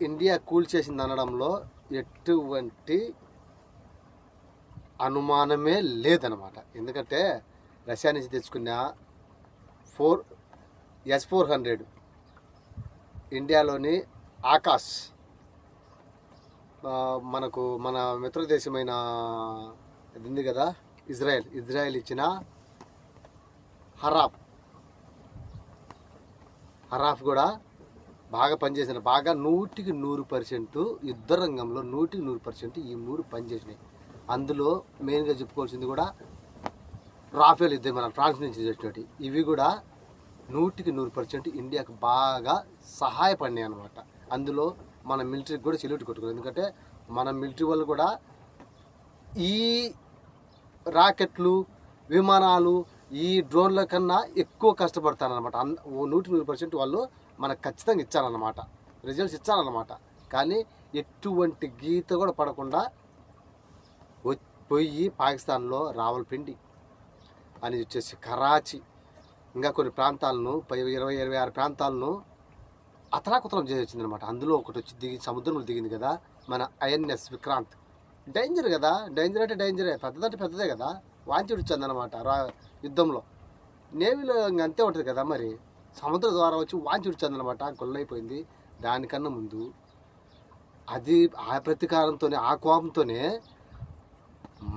India cool చేసింది అనడంలో ఎటువంటి అనుమానమే లేదనమాట. ఎందుకంటే రష్యా నుంచి తెచ్చుకున్న S-400 ఇండియాలోని ఆకాశ్ మనకు మన మిత్ర దేశమైన ఇది ఉంది కదా ఇజ్రాయెల్ ఇచ్చిన హరాఫ్ కూడా బాగా పనిచేసిన, బాగా 100% యుద్ధ రంగంలో 100% ఈ 3 పనిచేసినాయి. అందులో మెయిన్గా చెప్పుకోవాల్సింది కూడా రాఫేల్ యుద్ధం మన ఫ్రాన్స్ నుంచి చేసినట్టు ఇవి కూడా 100% ఇండియాకు బాగా సహాయపడినాయి అనమాట. అందులో మన మిలిటరీకి కూడా సెల్యూట్ కొట్టుకోవాలి. ఎందుకంటే మన మిలిటరీ వాళ్ళు కూడా ఈ రాకెట్లు, విమానాలు, ఈ డ్రోన్ల కన్నా ఎక్కువ కష్టపడతారనమాట. 100% వాళ్ళు మనకు ఖచ్చితంగా ఇచ్చారన్నమాట, రిజల్ట్స్ ఇచ్చారన్నమాట. కానీ ఎటువంటి గీత కూడా పడకుండా పోయి పాకిస్తాన్లో రావల్పిండి అని వచ్చేసి కరాచీ ఇంకా కొన్ని ప్రాంతాలను 26 ప్రాంతాలను అతలాకుతలం చేసి వచ్చిందనమాట. అందులో ఒకటి వచ్చి సముద్రంలో దిగింది కదా మన INS విక్రాంత్. డేంజర్ కదా, డేంజర్ అంటే డేంజరే, పెద్దదంటే పెద్దదే కదా. వాంచి వచ్చిందనమాట యుద్ధంలో. నేవీలో ఇంక అంతే ఉంటుంది కదా, మరి సముద్ర ద్వారా వచ్చి వాంచి వచ్చిందనమాట, గొల్లైపోయింది. దానికన్నా ముందు అది ఆ ప్రతీకారంతోనే, ఆ కోపంతోనే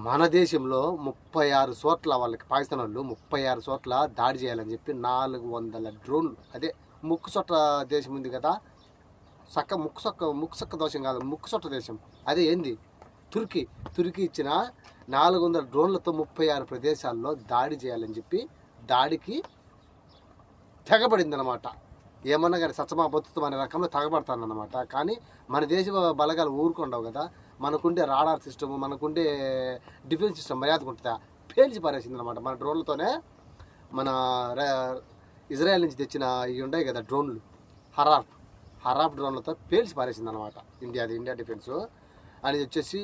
మన దేశంలో 36 చోట్ల వాళ్ళకి పాకిస్తాన్ వాళ్ళు 36 చోట్ల దాడి చేయాలని చెప్పి 400 డ్రోన్లు, అదే ముక్కుసొట్ట దేశం ఉంది కదా, ముక్కుసొక్క దోషం కాదు, ముక్కుసొట్ట దేశం, అదే ఏంది తుర్కీ ఇచ్చిన 400 డ్రోన్లతో 36 ప్రదేశాల్లో దాడి చేయాలని చెప్పి దాడికి తెగబడింది అనమాట. ఏమన్నా కానీ సత్సమా బతుకుతాం అనే రకంలో తెగబడతానమాట. కానీ మన దేశ బలగాలు ఊరుకుండవు కదా, మనకుండే రాడార్ సిస్టమ్, మనకుండే డిఫెన్స్ సిస్టమ్ మర్యాదకు ఉంటుందా, పేల్చి పారేసింది అనమాట. మన డ్రోన్లతోనే మన ఇజ్రాయెల్ నుంచి తెచ్చిన ఇవి ఉన్నాయి కదా డ్రోన్లు, హరాఫ్ డ్రోన్లతో పేల్చి పారేసింది అనమాట ఇండియా డిఫెన్స్. అనేది వచ్చేసి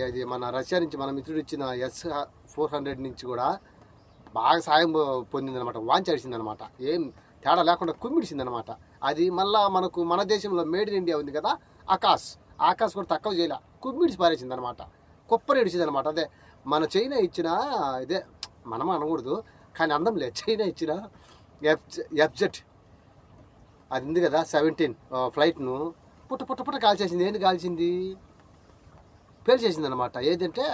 ఇది మన రష్యా నుంచి మన మిత్రుడు ఇచ్చిన S-400 నుంచి కూడా బాగా సాయం పొందిందనమాట, వాంచి అడిచిందనమాట. ఏం తేడా లేకుండా కుమ్మిడిసిందనమాట. అది మళ్ళా మన దేశంలో మేడ్ ఇన్ ఇండియా ఉంది కదా ఆకాశ్ కూడా తక్కువ చేయలే, కుమ్మిడిసి పారేసిందనమాట, కుప్పరేడిచిందనమాట. అదే మన చైనా ఇచ్చిన, ఇదే మనం అనకూడదు కానీ అందం లేదు, చైనా ఇచ్చిన FZ అది ఉంది కదా 17 ఫ్లైట్ను పుట్ట కాల్చేసింది. ఏంది కాల్చింది? పేల్చేసింది అనమాట. ఏదంటే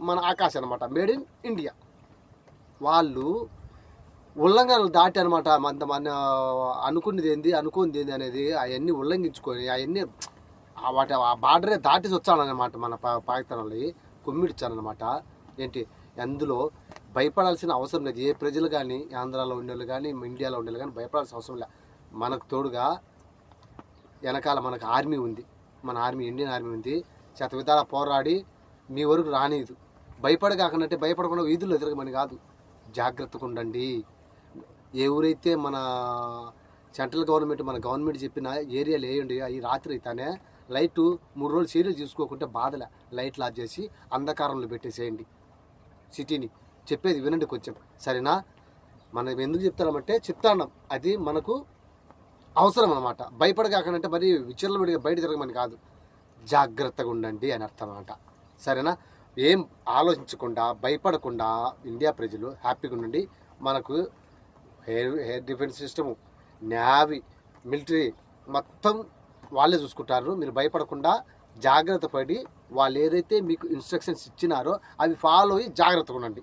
మన ఆకాశ్ అనమాట, మేడ్ ఇన్ ఇండియా. వాళ్ళు ఉల్లంఘనలు దాటి అనమాట, మన అనుకున్నది ఏంది అనేది అవన్నీ ఉల్లంఘించుకొని అవన్నీ వాటి ఆ బార్డరే దాటి వచ్చానమాట మన పాకిస్తాన్ వాళ్ళకి కుమ్మిడిచ్చానమాట. ఏంటి అందులో భయపడాల్సిన అవసరం లేదు. ఏ ప్రజలు కానీ, ఆంధ్రాలో ఉండేవాళ్ళు కానీ, ఇండియాలో ఉండేవాళ్ళు కానీ భయపడాల్సిన అవసరం లేదు. మనకు తోడుగా వెనకాల మనకు ఆర్మీ ఉంది, మన ఇండియన్ ఆర్మీ ఉంది. శతవిధాల పోరాడి మీ వరకు రానిదు. భయపడగాకంటే భయపడకుండా వీధుల్లో తిరగమని కాదు, జాగ్రత్తగా ఉండండి. ఎవరైతే మన సెంట్రల్ గవర్నమెంట్, మన గవర్నమెంట్ చెప్పిన ఏరియాలు వేయండి, ఈ రాత్రి అయితేనే లైటు 3 రోజులు సీరియల్ చూసుకోకుంటే బాధలే, లైట్లు ఆఫ్ చేసి అంధకారంలో పెట్టేసేయండి సిటీని. చెప్పేది వినండి కొంచెం, సరేనా? మనం ఎందుకు చెప్తామంటే చెప్తాం, అది మనకు అవసరం అనమాట. భయపడగాకంటే మరి విచ్చలవిడిగా బయట తిరగమని కాదు, జాగ్రత్తగా ఉండండి అని అర్థం అన్నమాట, సరేనా? ఏం ఆలోచించకుండా భయపడకుండా ఇండియా ప్రజలు హ్యాపీగా ఉండండి. మనకు air defence system, navy, military మొత్తం వాళ్ళే చూసుకుంటారు. మీరు భయపడకుండా జాగ్రత్త పడి వాళ్ళు ఏదైతే మీకు ఇన్స్ట్రక్షన్స్ ఇచ్చినారో అవి ఫాలో అయ్యి జాగ్రత్తగా ఉండండి.